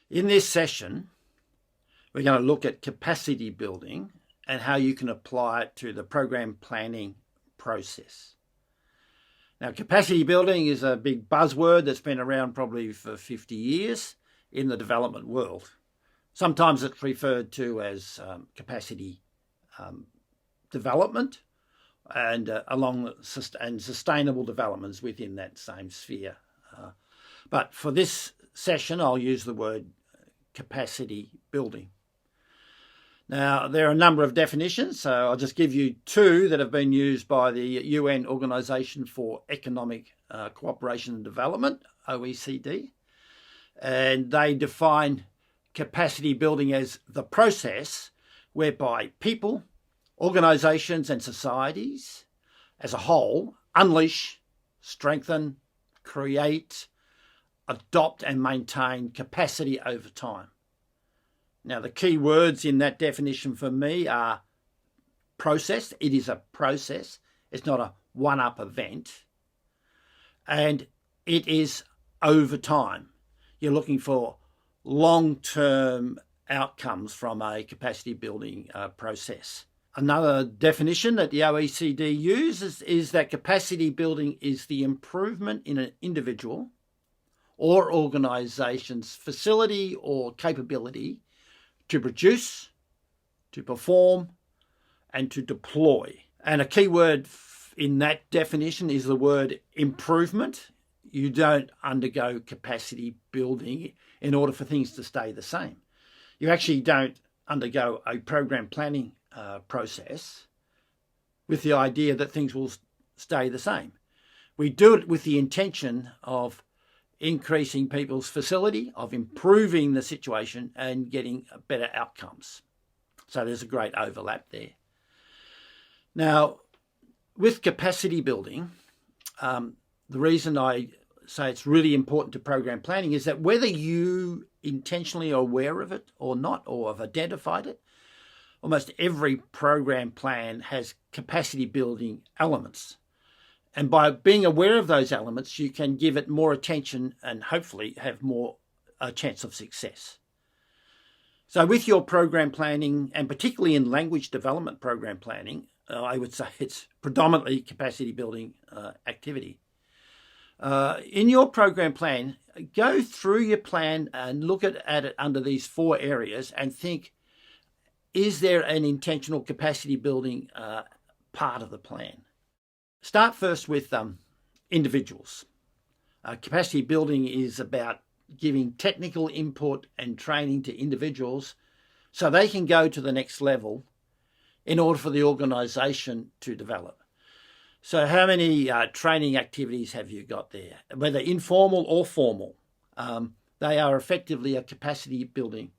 In this session, we're going to look at capacity building and how you can apply it to the program planning process. Now, capacity building is a big buzzword that's been around probably for 50 years in the development world. Sometimes it's referred to as capacity development and sustainable developments within that same sphere. But for this session, I'll use the word capacity building. Now, there are a number of definitions, so I'll just give you two that have been used by the UN Organisation for Economic Cooperation and Development, OECD, and they define capacity building as the process whereby people, organisations and societies as a whole unleash, strengthen, create, adopt and maintain capacity over time. Now, the key words in that definition for me are process. It is a process. It's not a one-up event. And it is over time. You're looking for long-term outcomes from a capacity building process. Another definition that the OECD uses is that capacity building is the improvement in an individual or organisation's facility or capability to produce, to perform, and to deploy. And a key word in that definition is the word improvement. You don't undergo capacity building in order for things to stay the same. You actually don't undergo a program planning process with the idea that things will stay the same. We do it with the intention of increasing people's facility, of improving the situation and getting better outcomes. So there's a great overlap there. Now, with capacity building, the reason I say it's really important to program planning is that whether you intentionally are aware of it or not, or have identified it, almost every program plan has capacity building elements. And by being aware of those elements, you can give it more attention and hopefully have more chance of success. So with your program planning, and particularly in language development program planning, I would say it's predominantly capacity building activity. In your program plan, go through your plan and look at it under these four areas and think, is there an intentional capacity building part of the plan? Start first with individuals. Capacity building is about giving technical input and training to individuals so they can go to the next level in order for the organisation to develop. So how many training activities have you got there? Whether informal or formal, they are effectively a capacity building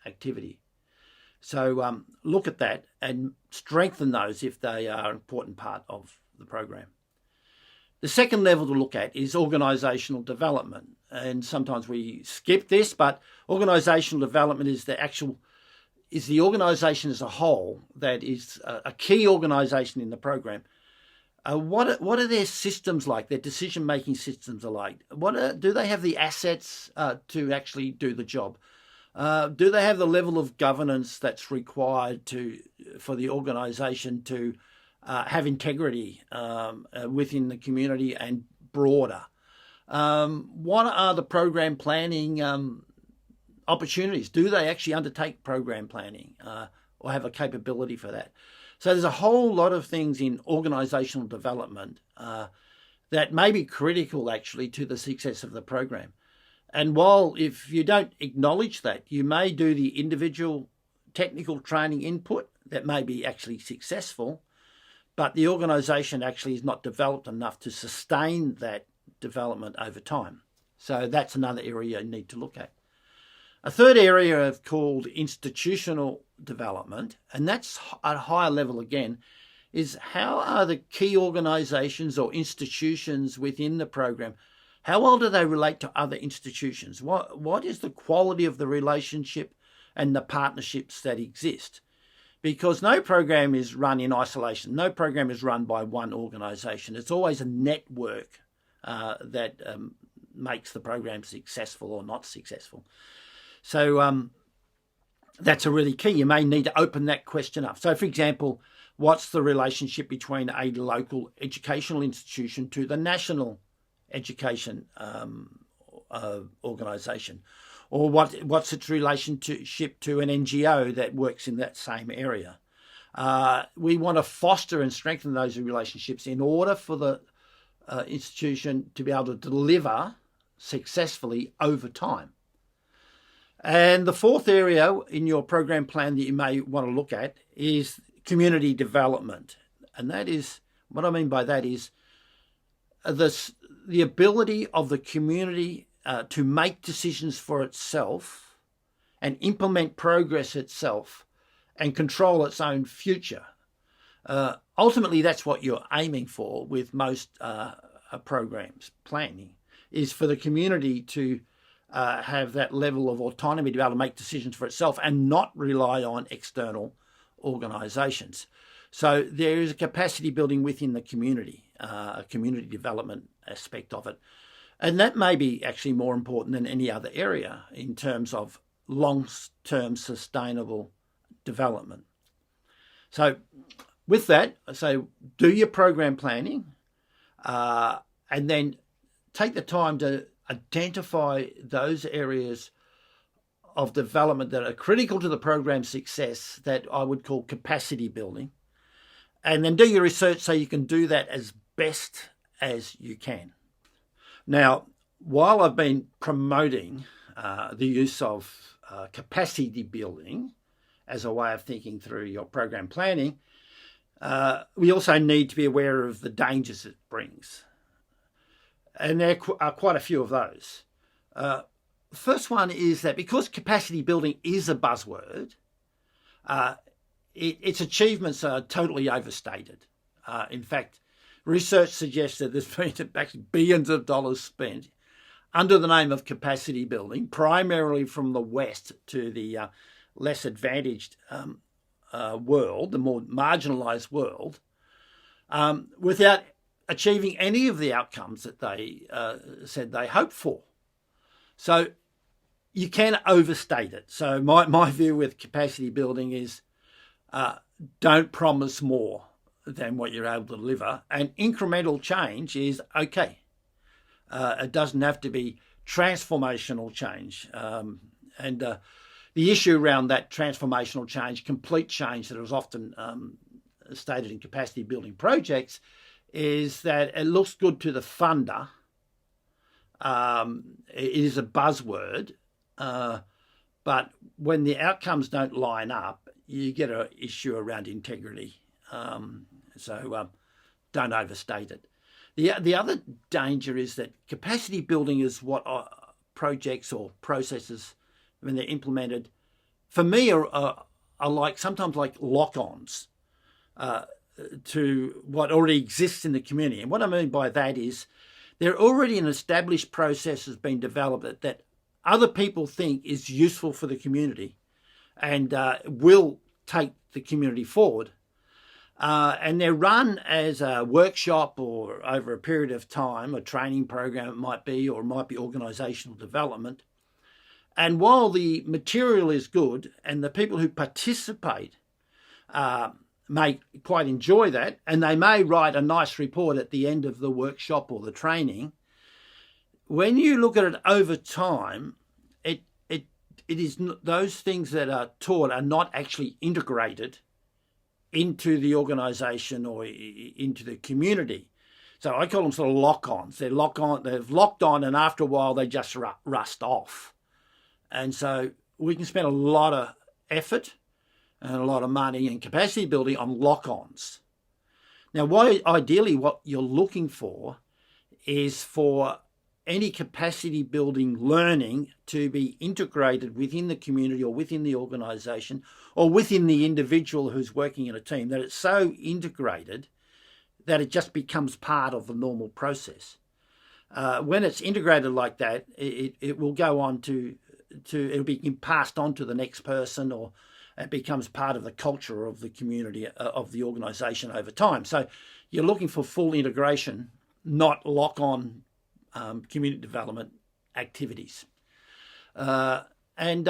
activity. So look at that and strengthen those if they are an important part of the program. The second level to look at is organisational development. And sometimes we skip this, but organisational development is the organisation as a whole that is a key organisation in the program. What are their systems like? Their decision-making systems are like? Do they have the assets to actually do the job? Do they have the level of governance that's required for the organisation to have integrity within the community and broader? What are the program planning opportunities? Do they actually undertake program planning or have a capability for that? So there's a whole lot of things in organisational development that may be critical actually to the success of the program. And while if you don't acknowledge that, you may do the individual technical training input that may be actually successful, but the organisation actually is not developed enough to sustain that development over time. So that's another area you need to look at. A third area is called institutional development, and that's at a higher level again, is how are the key organisations or institutions within the program, how well do they relate to other institutions? What is the quality of the relationship and the partnerships that exist? Because no program is run in isolation. No program is run by one organisation. It's always a network that makes the program successful or not successful. So that's a really key. You may need to open that question up. So, for example, what's the relationship between a local educational institution to the national education organisation? Or what's its relationship to an NGO that works in that same area? We want to foster and strengthen those relationships in order for the institution to be able to deliver successfully over time. And the fourth area in your program plan that you may want to look at is community development. And that is, what I mean by that is the ability of the community to make decisions for itself and implement progress itself and control its own future. Ultimately, that's what you're aiming for with most programs planning, is for the community to have that level of autonomy to be able to make decisions for itself and not rely on external organisations. So there is a capacity building within the community, a community development aspect of it. And that may be actually more important than any other area in terms of long-term sustainable development. So with that, I say do your program planning and then take the time to identify those areas of development that are critical to the program's success that I would call capacity building, and then do your research so you can do that as best as you can. Now, while I've been promoting the use of capacity building as a way of thinking through your program planning, we also need to be aware of the dangers it brings. And there are quite a few of those. The first one is that because capacity building is a buzzword, its achievements are totally overstated. In fact, research suggests that there's been actually billions of dollars spent under the name of capacity building, primarily from the West to the less advantaged world, the more marginalised world, without achieving any of the outcomes that they said they hoped for. So you can overstate it. So my view with capacity building is don't promise more than what you're able to deliver. And incremental change is okay. It doesn't have to be transformational change. And the issue around that transformational change, complete change that is often stated in capacity building projects, is that it looks good to the funder. It is a buzzword, but when the outcomes don't line up, you get an issue around integrity. So don't overstate it. The other danger is that capacity building is what projects or processes, when they're implemented, for me are like sometimes like lock-ons to what already exists in the community. And what I mean by that is there already an established process has been developed that other people think is useful for the community and will take the community forward. And they're run as a workshop or over a period of time, a training program it might be, or it might be organisational development. And while the material is good and the people who participate may quite enjoy that, and they may write a nice report at the end of the workshop or the training, when you look at it over time, it is those things that are taught are not actually integrated into the organisation or into the community. So I call them sort of lock-ons. They've locked on, and after a while they just rust off. And so we can spend a lot of effort and a lot of money and capacity building on lock-ons. Now, ideally what you're looking for is for any capacity building learning to be integrated within the community or within the organisation or within the individual who's working in a team, that it's so integrated that it just becomes part of the normal process. When it's integrated like that, it will go on it'll be passed on to the next person, or it becomes part of the culture of the community, of the organisation over time. So you're looking for full integration, not lock-on community development activities. And And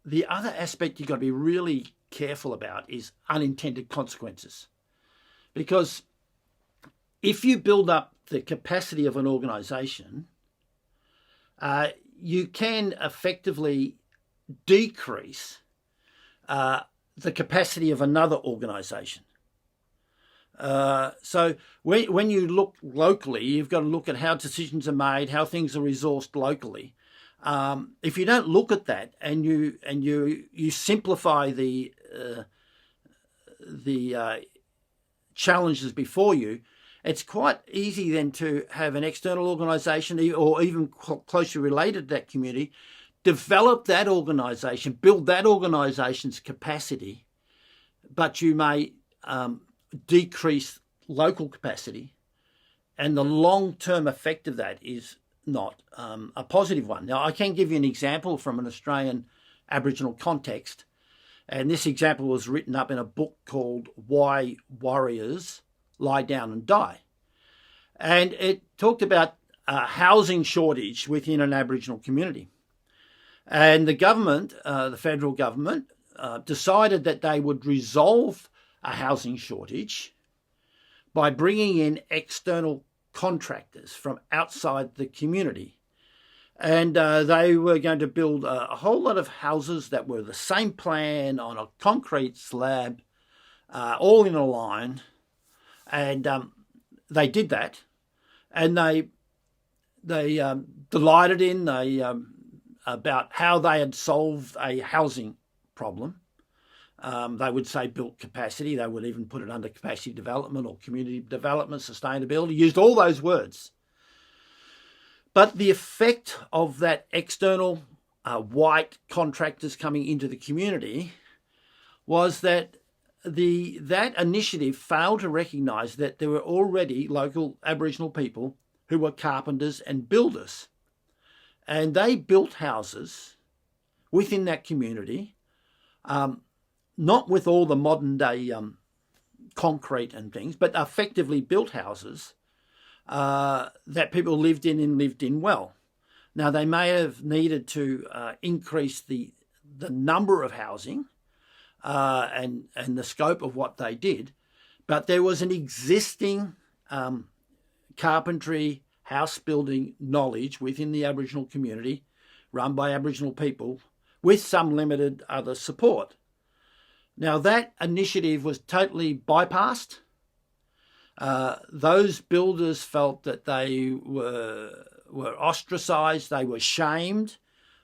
the other aspect you've got to be really careful about is unintended consequences. Because if you build up the capacity of an organisation, you can effectively decrease the capacity of another organisation. So when you look locally, you've got to look at how decisions are made, how things are resourced locally. If you don't look at that and you simplify the challenges before you, it's quite easy then to have an external organisation or even closely related to that community develop that organisation, build that organisation's capacity, but you may decrease local capacity, and the long-term effect of that is not a positive one. Now, I can give you an example from an Australian Aboriginal context, and this example was written up in a book called Why Warriors Lie Down and Die. And it talked about a housing shortage within an Aboriginal community. And the government, the federal government, decided that they would resolve a housing shortage by bringing in external contractors from outside the community. And they were going to build a whole lot of houses that were the same plan on a concrete slab, all in a line. And they did that. And they delighted in about how they had solved a housing problem. They would say built capacity. They would even put it under capacity development or community development, sustainability, used all those words. But the effect of that external white contractors coming into the community was that that initiative failed to recognise that there were already local Aboriginal people who were carpenters and builders. And they built houses within that community, not with all the modern day concrete and things, but effectively built houses that people lived in and lived in well. Now, they may have needed to increase the number of housing and the scope of what they did, but there was an existing carpentry, house building knowledge within the Aboriginal community run by Aboriginal people with some limited other support. Now, that initiative was totally bypassed. Those builders felt that they were ostracised, they were shamed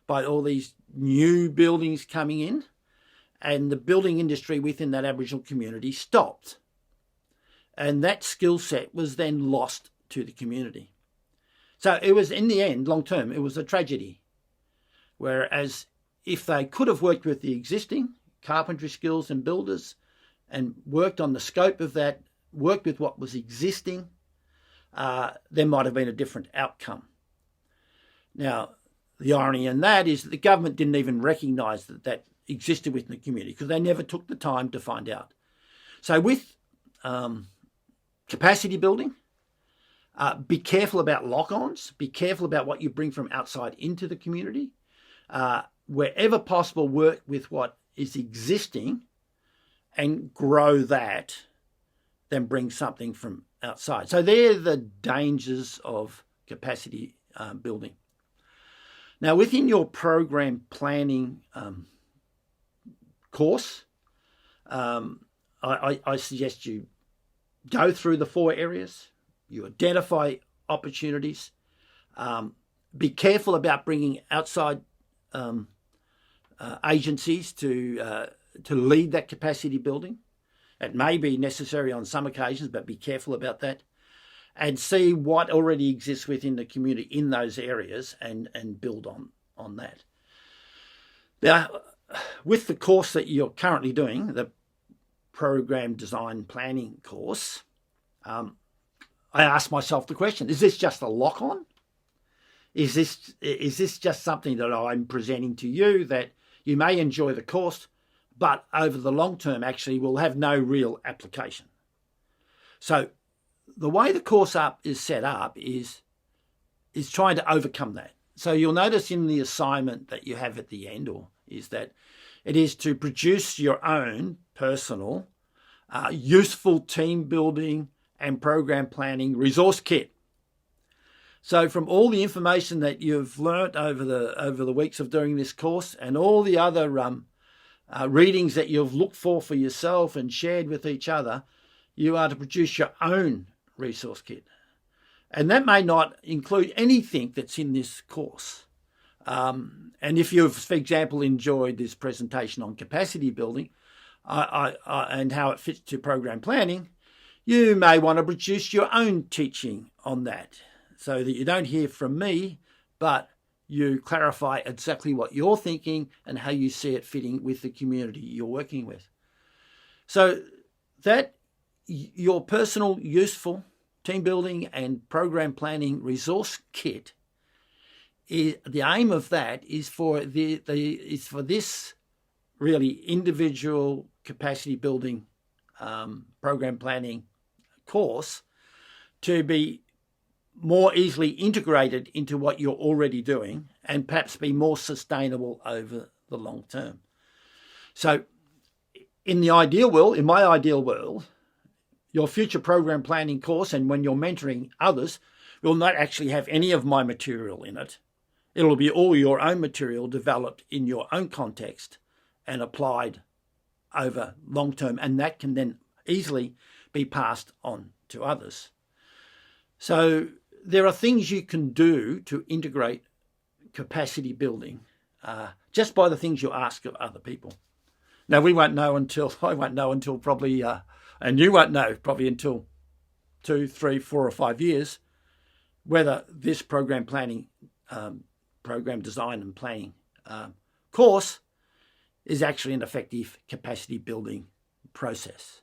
by all these new buildings coming in, and the building industry within that Aboriginal community stopped. And that skill set was then lost to the community. So it was, in the end, long term, it was a tragedy. Whereas if they could have worked with the existing carpentry skills and builders and worked on the scope of that, worked with what was existing, there might have been a different outcome. Now, the irony in that is that the government didn't even recognise that that existed within the community because they never took the time to find out. So with capacity building, be careful about lock-ons, be careful about what you bring from outside into the community. Wherever possible, work with what is existing and grow that, then bring something from outside. So they're the dangers of capacity building. Now, within your program planning course, I suggest you go through the 4 areas, you identify opportunities, be careful about bringing outside agencies to lead that capacity building. It may be necessary on some occasions, but be careful about that. And see what already exists within the community in those areas and build on that. Now, with the course that you're currently doing, the Program Design Planning course, I asked myself the question, is this just a lock-on? Is this just something that I'm presenting to you that you may enjoy the course, but over the long term actually will have no real application? So the way the course is set up is trying to overcome that. So you'll notice in the assignment that you have at the end, is that it is to produce your own personal, useful team building and program planning resource kit. So from all the information that you've learnt over the weeks of doing this course and all the other readings that you've looked for yourself and shared with each other, you are to produce your own resource kit. And that may not include anything that's in this course. And if you've, for example, enjoyed this presentation on capacity building and how it fits to program planning, you may want to produce your own teaching on that so that you don't hear from me, but you clarify exactly what you're thinking and how you see it fitting with the community you're working with. So that your personal, useful team building and program planning resource kit, the aim of that is for this really individual capacity building program planning course to be more easily integrated into what you're already doing and perhaps be more sustainable over the long term. So in my ideal world, your future program planning course, and when you're mentoring others, will not actually have any of my material in it. It'll be all your own material developed in your own context and applied over long term, and that can then easily be passed on to others. So there are things you can do to integrate capacity building just by the things you ask of other people. Now, I won't know until probably, and you won't know probably until 2, 3, 4 or 5 years, whether this program planning, program design and planning course is actually an effective capacity building process.